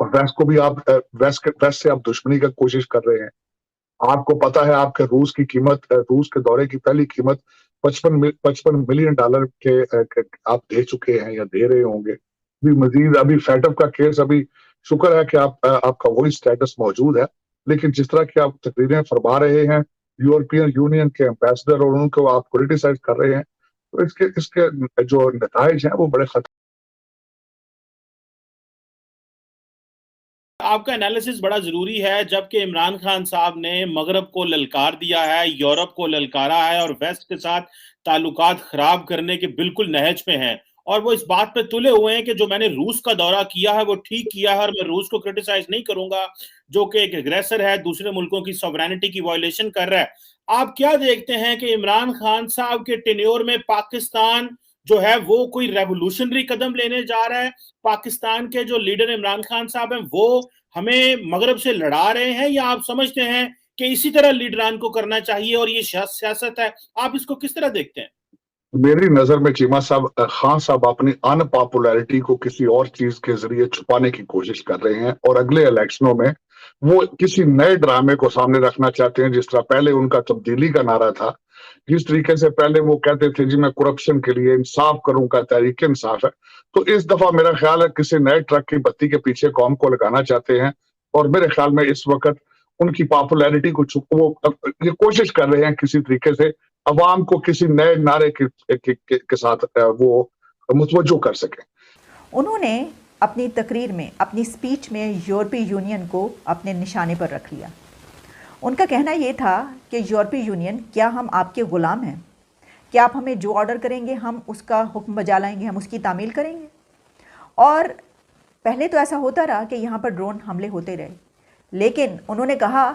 और वेस्ट को भी आप वेस्ट से आप दुश्मनी का कोशिश कर रहे हैं। आपको पता है आपके रूस के दौरे की पहली कीमत 55 मिलियन डॉलर आप दे चुके हैं या दे रहे होंगे। अभी मजीद अभी फेडअप का केस अभी शुक्र है कि आपका वही स्टेटस मौजूद है, लेकिन जिस तरह की आप तकरीरें फरमा रहे हैं यूरोपियन यूनियन के एम्बेसडर और उनको आप क्रिटिसाइज कर रहे हैं, तो इसके जो नताइज हैं वो बड़े खतरनाक। आपका एनालिसिस बड़ा जरूरी है, जबकि इमरान खान साहब ने मगरब को ललकार दिया है, यूरोप को ललकारा है और वेस्ट के साथ ताल्लुकात खराब करने के बिल्कुल नहज पे हैं। और वो इस बात पे तुले हुए हैं कि जो मैंने रूस का दौरा किया है वो ठीक किया है और मैं रूस को क्रिटिसाइज नहीं करूंगा, जो कि एक एग्रेसर है, दूसरे मुल्कों की सॉवरेनिटी की वायलेशन कर रहा है। आप क्या देखते हैं कि इमरान खान साहब के टेन्योर में पाकिस्तान जो है वो कोई रेवोल्यूशनरी कदम लेने जा रहा है? पाकिस्तान के जो लीडर इमरान खान साहब हैं वो हमें मगरब से लड़ा रहे हैं, या आप समझते हैं कि इसी तरह लीडरान को करना चाहिए और ये सियासत है? आप इसको किस तरह देखते हैं? मेरी नजर में चीमा साहब, खान साहब अपनी अनपॉपुलैरिटी को किसी और चीज के जरिए छुपाने की कोशिश कर रहे हैं और अगले इलेक्शनों में वो किसी नए ड्रामे को सामने रखना चाहते हैं। जिस तरह पहले उनका तब्दीली का नारा था, जिस तरीके से पहले वो कहते थे जी मैं करप्शन के लिए इंसाफ करूंगा, तहरीक इंसाफ है, तो इस दफा मेरा ख्याल है किसी नए ट्रक की बत्ती के पीछे कौम को लगाना चाहते हैं। और मेरे ख्याल में इस वक्त उनकी पॉपुलैरिटी को वो ये कोशिश कर रहे हैं किसी तरीके से अवाम को किसी नए नारे के साथ वो मुतवज्जो कर सके। उन्होंने अपनी तकरीर में, अपनी स्पीच में यूरोपीय यूनियन को अपने निशाने पर रख लिया। उनका कहना ये था कि यूरोपीय यूनियन, क्या हम आपके ग़ुलाम हैं? क्या आप हमें जो ऑर्डर करेंगे हम उसका हुक्म बजा लाएंगे, हम उसकी तामील करेंगे? और पहले तो ऐसा होता रहा कि यहाँ पर ड्रोन हमले होते रहे, लेकिन उन्होंने कहा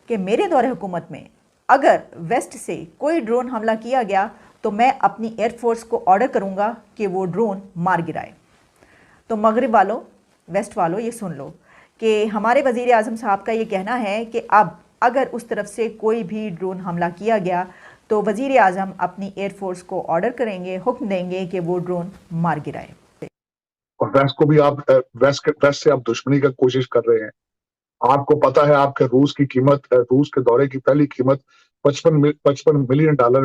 कि मेरे दौरे हुकूमत में अगर वेस्ट से कोई ड्रोन हमला किया गया तो मैं अपनी एयरफोर्स को ऑर्डर करूँगा कि वो ड्रोन मार गिराए। तो मगरिब वालों, वेस्ट वालों, ये सुन लो कि हमारे वज़ीर आज़म साहब का ये कहना है कि अब अगर उस तरफ से कोई भी ड्रोन हमला किया गया तो वज़ीर आज़म अपनी एयरफोर्स को ऑर्डर करेंगे, हुक्म देंगे कि वो ड्रोन मार गिराए। और वेस्ट को भी आप वेस्ट से आप दुश्मनी का कोशिश कर रहे हैं। आपको पता है आपके रूस के दौरे की पहली कीमत 55 मिलियन डॉलर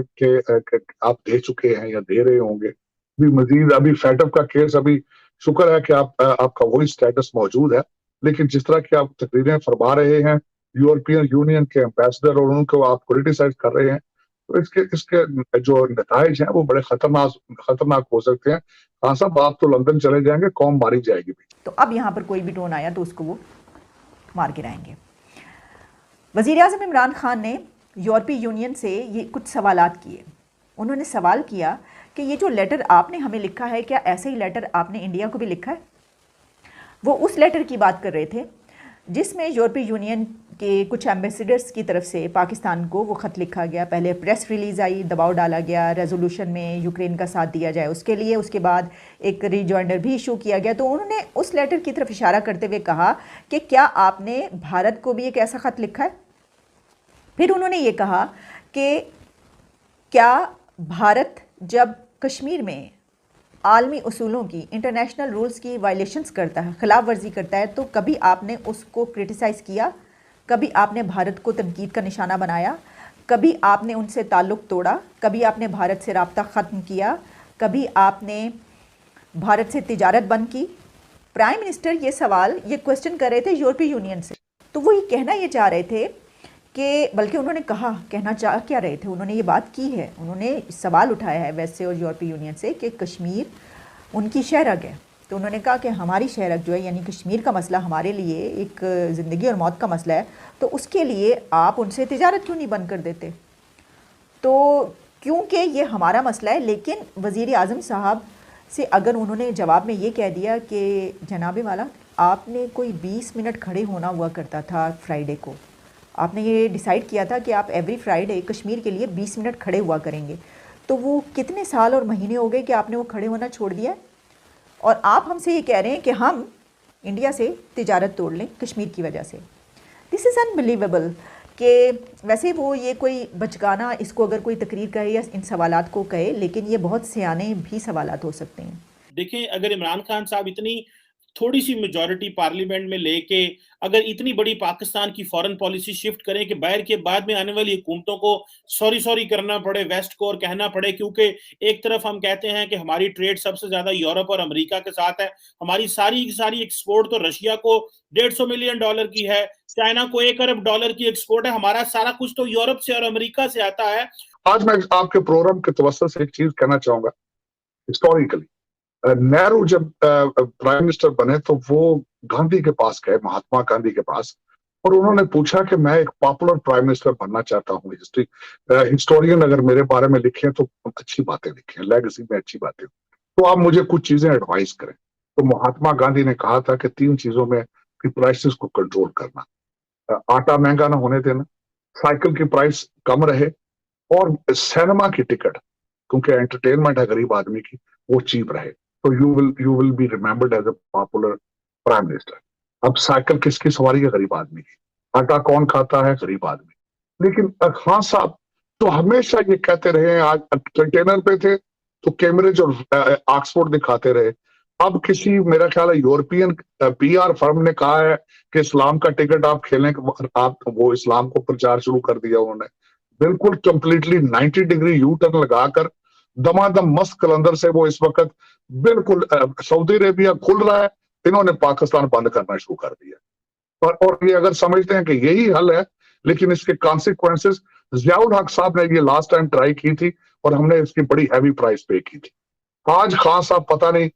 आप दे चुके हैं या दे रहे होंगे। अभी मजीद अभी फेडअप का केस अभी शुक्र है कि आपका वही स्टेटस मौजूद है, लेकिन जिस तरह की आप तकरीरें फरमा रहे हैं यूरोपियन यूनियन के एम्बेसडर और उनको आप क्रिटिसाइज कर रहे हैं, तो इसके जो नताइज हैं वो बड़े खतरनाक हो सकते हैं। हाँ साहब, आप तो लंदन चले जाएंगे, कौम मारी जाएगी भी। तो अब यहाँ पर कोई भी ड्रोन आया तो उसको वो मार गिराएंगे। वज़ीर आज़म इमरान खान ने यूरोपीय यूनियन से ये कुछ सवालात किए। उन्होंने सवाल किया कि ये जो लेटर आपने हमें लिखा है, क्या ऐसे ही लेटर आपने इंडिया को भी लिखा है? वो उस लेटर की बात कर रहे थे जिसमें यूरोपीय यूनियन के कुछ एम्बेसडर्स की तरफ से पाकिस्तान को वो ख़त लिखा गया। पहले प्रेस रिलीज़ आई, दबाव डाला गया रेजोल्यूशन में यूक्रेन का साथ दिया जाए उसके लिए, उसके बाद एक रिजॉइंडर भी इशू किया गया। तो उन्होंने उस लेटर की तरफ इशारा करते हुए कहा कि क्या आपने भारत को भी एक ऐसा ख़त लिखा है? फिर उन्होंने ये कहा कि क्या भारत जब कश्मीर में आलमी उसूलों की, इंटरनेशनल रूल्स की वायलेशंस करता है, ख़िलाफ़ वर्जी करता है, तो कभी आपने उसको क्रिटिसाइज़ किया? कभी आपने भारत को तनकीद का निशाना बनाया? कभी आपने उनसे ताल्लुक़ तोड़ा? कभी आपने भारत से राब्ता ख़त्म किया? कभी आपने भारत से तिजारत बंद की? प्राइम मिनिस्टर ये सवाल, ये क्वेश्चन कर रहे थे यूरोपीय यूनियन से। तो वो ये कहना ये चाह रहे थे कि, बल्कि उन्होंने कहा, कहना चाह क्या रहे थे, उन्होंने ये बात की है, उन्होंने सवाल उठाया है वेस्ट से और यूरोपीय यूनियन से कि कश्मीर उनकी शहरग है। तो उन्होंने कहा कि हमारी शहरग जो है, यानी कश्मीर का मसला हमारे लिए एक ज़िंदगी और मौत का मसला है, तो उसके लिए आप उनसे तिजारत क्यों नहीं बंद कर देते? तो क्योंकि ये हमारा मसला है। लेकिन वज़ीर आज़म साहब से अगर उन्होंने जवाब में ये कह दिया कि जनाब वाला, आपने कोई 20 मिनट खड़े होना हुआ करता था फ्राइडे को, आपने ये डिसाइड किया था कि आप एवरी फ्राइडे कश्मीर के लिए 20 मिनट खड़े हुआ करेंगे, तो वो कितने साल और महीने हो गए कि आपने वो खड़े होना छोड़ दिया है? और आप हमसे ये कह रहे हैं कि हम इंडिया से तिजारत तोड़ लें कश्मीर की वजह से। This is unbelievable. कि वैसे वो ये कोई बचकाना, इसको अगर कोई तकरीर कहे या इन सवालात को कहे, लेकिन ये बहुत सियाने भी सवालात हो सकते हैं। देखें, अगर इमरान खान साहब इतनी تھوڑی سی میجورٹی پارلیمنٹ میں لے کے اگر اتنی بڑی پاکستان کی فورن پالیسی شفٹ کریں کہ باہر کے بعد میں آنے والی حکومتوں کو سوری کرنا پڑے ویسٹ کو اور کہنا پڑے، کیونکہ ایک طرف ہم کہتے ہیں کہ ہماری ٹریڈ سب سے زیادہ یورپ اور امریکہ کے ساتھ ہے، ہماری ساری ایکسپورٹ تو رشیا کو $150 ملین کی ہے، چائنا کو $1 ارب کی ایکسپورٹ ہے، ہمارا سارا کچھ تو یورپ سے اور امریکہ سے آتا ہے۔ آج میں آپ کے پروگرام کے توسط سے ایک چیز کہنا چاہوں گا، ہسٹوریکلی نہرو جب پرائم منسٹر بنے تو وہ گاندھی کے پاس گئے، مہاتما گاندھی کے پاس، اور انہوں نے پوچھا کہ میں ایک پاپولر پرائم منسٹر بننا چاہتا ہوں۔ ہسٹورین اگر میرے بارے میں لکھیں تو اچھی باتیں لکھیں، لیگسی میں اچھی باتیں، تو آپ مجھے کچھ چیزیں ایڈوائز کریں۔ تو مہاتما گاندھی نے کہا تھا کہ 3 چیزوں میں پرائسز کو کنٹرول کرنا، آٹا مہنگا نہ ہونے دینا، سائیکل کی پرائس کم رہے، اور سینما کی ٹکٹ، کیونکہ انٹرٹینمنٹ ہے غریب آدمی کی، وہ چیپ رہے، تو you will be remembered as a popular prime minister. اب سائیکل کس کی سواری ہے؟ غریب آدمی کی۔ آٹا کون کھاتا ہے؟ غریب آدمی۔ لیکن خان صاحب تو ہمیشہ یہ کہتے رہے، آج کنٹینر پہ تھے تو کیمبرج اور آکسفورڈ دکھاتے رہے، اب کسی میرا خیال ہے یورپین پی آر فرم نے کہا ہے کہ اسلام کا ٹکٹ آپ کھیلیں، آپ وہ اسلام کو پرچار شروع کر دیا انہوں نے، بالکل کمپلیٹلی 90 ڈگری یو ٹرن لگا کر دمادم مست کلندر سے وہ اس وقت بالکل سعودی عربیہ کھل رہا ہے، انہوں نے پاکستان بند کرنا شروع کر دیا۔ اور یہ اگر سمجھتے ہیں کہ یہی حل ہے، لیکن اس کے کانسیکوینسز، ضیاء الحق صاحب نے یہ لاسٹ ٹائم ٹرائی کی تھی اور ہم نے اس کی بڑی ہیوی پرائس پے کی تھی۔ آج خان صاحب پتہ نہیں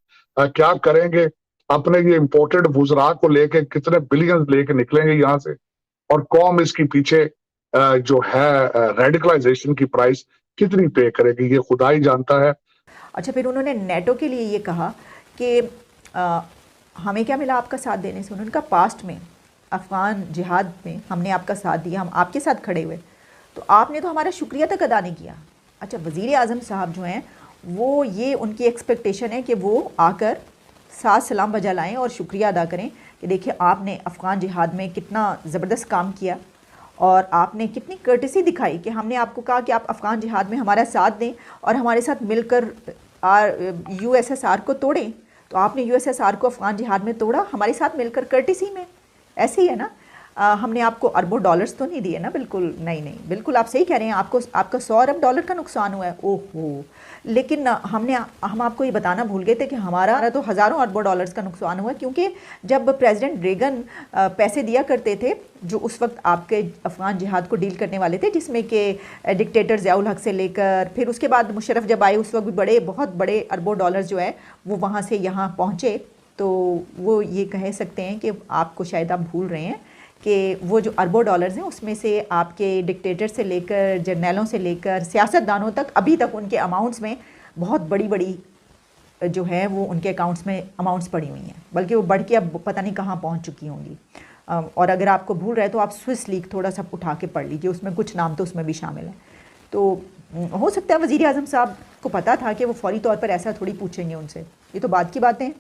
کیا کریں گے، اپنے یہ امپورٹڈ وزراء کو لے کے کتنے بلینز لے کے نکلیں گے یہاں سے، اور قوم اس کی پیچھے جو ہے ریڈیکلائزیشن کی پرائس کتنی پے کرے گی، یہ خدا ہی جانتا ہے۔ اچھا، پھر انہوں نے نیٹو کے لیے یہ کہا کہ ہمیں کیا ملا آپ کا ساتھ دینے سے؟ انہوں نے کہا پاسٹ میں افغان جہاد میں ہم نے آپ کا ساتھ دیا، ہم آپ کے ساتھ کھڑے ہوئے، تو آپ نے تو ہمارا شکریہ تک ادا نہیں کیا۔ اچھا، وزیر اعظم صاحب جو ہیں وہ یہ ان کی ایکسپیکٹیشن ہے کہ وہ آ کر ساتھ سلام بجا لائیں اور شکریہ ادا کریں کہ دیکھیں آپ نے افغان جہاد میں کتنا زبردست کام کیا اور آپ نے کتنی کرٹسی دکھائی کہ ہم نے آپ کو کہا کہ آپ افغان جہاد میں ہمارا ساتھ دیں اور ہمارے ساتھ مل کر USSR کو توڑیں، تو آپ نے USSR کو افغان جہاد میں توڑا ہمارے ساتھ مل کر کرٹسی میں۔ ایسے ہی ہے نا، ہم نے آپ کو اربوں ڈالرز تو نہیں دیے نا؟ بالکل نہیں، بالکل آپ صحیح کہہ رہے ہیں، آپ کا $100 ارب کا نقصان ہوا ہے، اوہ ہو، لیکن ہم آپ کو یہ بتانا بھول گئے تھے کہ ہمارا تو ہزاروں اربوں ڈالرز کا نقصان ہوا، کیونکہ جب پریزیڈنٹ ریگن پیسے دیا کرتے تھے، جو اس وقت آپ کے افغان جہاد کو ڈیل کرنے والے تھے، جس میں کہ ڈکٹیٹر ضیاء الحق سے لے کر پھر اس کے بعد مشرف جب آئے، اس وقت بھی بہت بڑے اربوں ڈالرز جو ہے وہ وہاں سے یہاں پہنچے، تو وہ یہ کہہ سکتے ہیں کہ آپ کو شاید آپ بھول رہے ہیں کہ وہ جو اربوں ڈالرز ہیں اس میں سے آپ کے ڈکٹیٹر سے لے کر جرنیلوں سے لے کر سیاستدانوں تک ابھی تک ان کے اماؤنٹس میں بہت بڑی جو ہے وہ ان کے اکاؤنٹس میں اماؤنٹس پڑی ہوئی ہیں، بلکہ وہ بڑھ کے اب پتہ نہیں کہاں پہنچ چکی ہوں گی۔ اور اگر آپ کو بھول رہے تو آپ سوئس لیگ تھوڑا سا اٹھا کے پڑھ لیجیے، اس میں کچھ نام تو اس میں بھی شامل ہیں۔ تو ہو سکتا ہے وزیر اعظم صاحب کو پتہ تھا کہ وہ فوری طور پر ایسا تھوڑی پوچھیں گے ان سے، یہ تو بعد کی باتیں ہیں،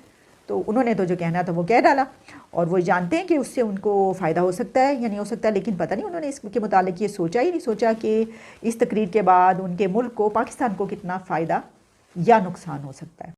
تو انہوں نے تو جو کہنا تھا وہ کہہ ڈالا، اور وہ جانتے ہیں کہ اس سے ان کو فائدہ ہو سکتا ہے یا نہیں ہو سکتا، لیکن پتہ نہیں انہوں نے اس کے متعلق یہ سوچا ہی نہیں سوچا کہ اس تقریر کے بعد ان کے ملک کو، پاکستان کو کتنا فائدہ یا نقصان ہو سکتا ہے۔